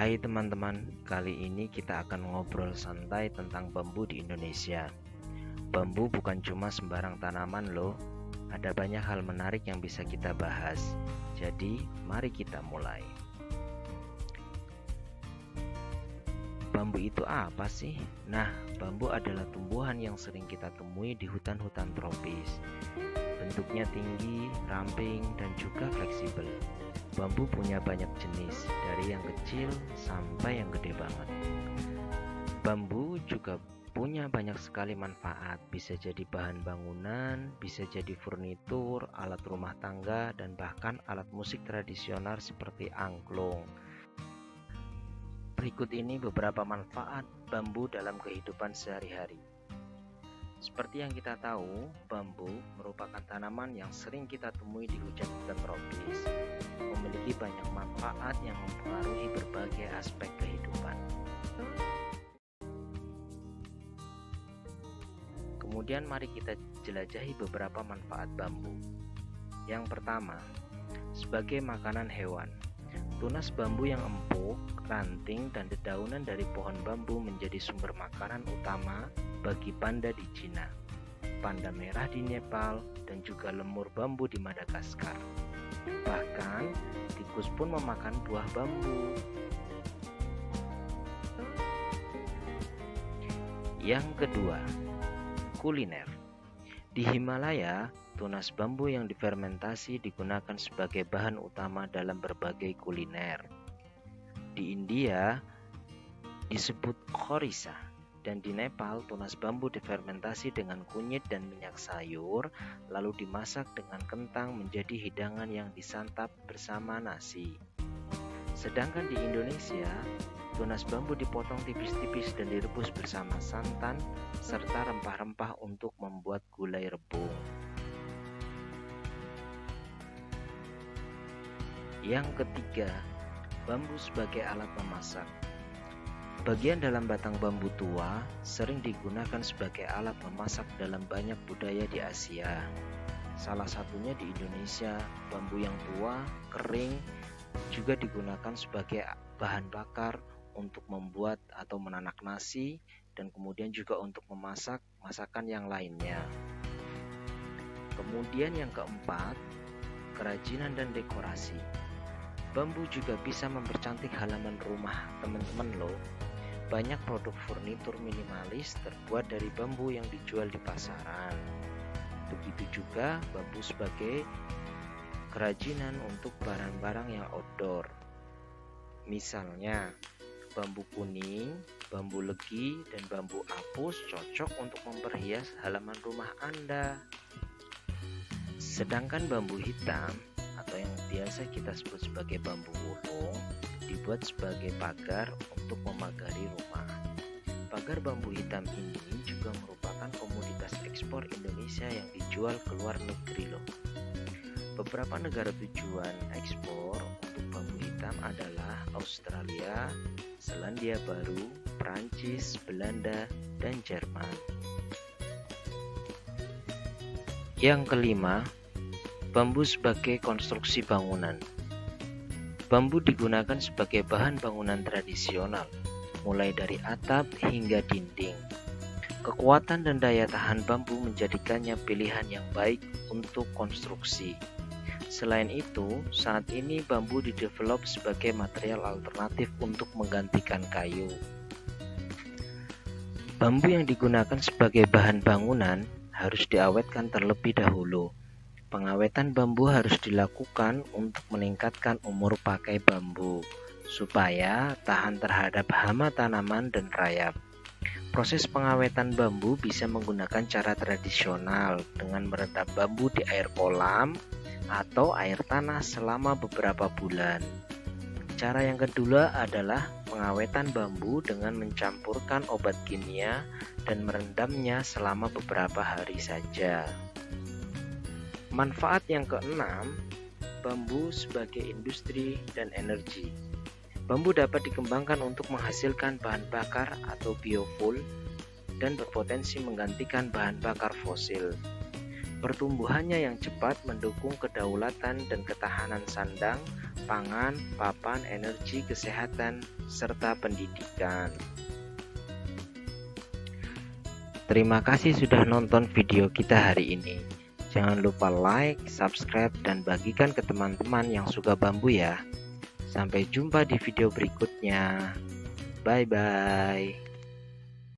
Hai teman-teman, kali ini kita akan ngobrol santai tentang bambu di Indonesia. Bambu bukan cuma sembarang tanaman loh, ada banyak hal menarik yang bisa kita bahas. Jadi, mari kita mulai. Bambu itu apa sih? Nah, bambu adalah tumbuhan yang sering kita temui di hutan-hutan tropis. Bentuknya tinggi, ramping, dan juga fleksibel. Bambu punya banyak jenis, dari yang kecil sampai yang gede banget. Bambu juga punya banyak sekali manfaat, bisa jadi bahan bangunan, bisa jadi furnitur, alat rumah tangga, dan bahkan alat musik tradisional seperti angklung. Berikut ini beberapa manfaat bambu dalam kehidupan sehari-hari. Seperti yang kita tahu, bambu merupakan tanaman yang sering kita temui di hutan-hutan tropis. Memiliki banyak manfaat yang mempengaruhi berbagai aspek kehidupan. Kemudian mari kita jelajahi beberapa manfaat bambu. Yang pertama, sebagai makanan hewan. Tunas bambu yang empuk, ranting, dan dedaunan dari pohon bambu menjadi sumber makanan utama bagi panda di Cina, panda merah di Nepal, dan juga lemur bambu di Madagaskar. Bahkan, tikus pun memakan buah bambu. Yang kedua, kuliner. Di Himalaya, tunas bambu yang difermentasi digunakan sebagai bahan utama dalam berbagai kuliner. Di India disebut khorisa, dan di Nepal tunas bambu difermentasi dengan kunyit dan minyak sayur, lalu dimasak dengan kentang menjadi hidangan yang disantap bersama nasi. Sedangkan di Indonesia, tunas bambu dipotong tipis-tipis dan direbus bersama santan serta rempah-rempah untuk membuat gulai rebung. Yang ketiga, bambu sebagai alat memasak. Bagian dalam batang bambu tua sering digunakan sebagai alat memasak dalam banyak budaya di Asia. Salah satunya di Indonesia, bambu yang tua, kering, juga digunakan sebagai bahan bakar untuk membuat atau menanak nasi, dan kemudian juga untuk memasak masakan yang lainnya. Kemudian yang keempat, kerajinan dan dekorasi. Bambu juga bisa mempercantik halaman rumah teman-teman loh. Banyak produk furnitur minimalis terbuat dari bambu yang dijual di pasaran. Begitu juga bambu sebagai kerajinan untuk barang-barang yang outdoor. Misalnya, bambu kuning, bambu legi, dan bambu apus cocok untuk memperhias halaman rumah Anda. Sedangkan bambu hitam atau yang biasa kita sebut sebagai bambu wulung dibuat sebagai pagar untuk memagari rumah. Pagar bambu hitam ini juga merupakan komoditas ekspor Indonesia yang dijual ke luar negeri loh. Beberapa negara tujuan ekspor untuk bambu hitam adalah Australia, Selandia Baru, Prancis, Belanda, dan Jerman. Yang kelima, bambu sebagai konstruksi bangunan. Bambu digunakan sebagai bahan bangunan tradisional, mulai dari atap hingga dinding. Kekuatan dan daya tahan bambu menjadikannya pilihan yang baik untuk konstruksi. Selain itu, saat ini bambu didevelop sebagai material alternatif untuk menggantikan kayu. Bambu yang digunakan sebagai bahan bangunan harus diawetkan terlebih dahulu. Pengawetan bambu harus dilakukan untuk meningkatkan umur pakai bambu, supaya tahan terhadap hama tanaman dan rayap. Proses pengawetan bambu bisa menggunakan cara tradisional dengan merendam bambu di air kolam atau air tanah selama beberapa bulan. Cara yang kedua adalah pengawetan bambu dengan mencampurkan obat kimia dan merendamnya selama beberapa hari saja. Manfaat yang keenam, bambu sebagai industri dan energi. Bambu dapat dikembangkan untuk menghasilkan bahan bakar atau biofuel dan berpotensi menggantikan bahan bakar fosil. Pertumbuhannya yang cepat mendukung kedaulatan dan ketahanan sandang pangan, papan, energi, kesehatan, serta pendidikan. Terima kasih sudah nonton video kita hari ini. Jangan lupa like, subscribe, dan bagikan ke teman-teman yang suka bambu ya. Sampai jumpa di video berikutnya. Bye-bye.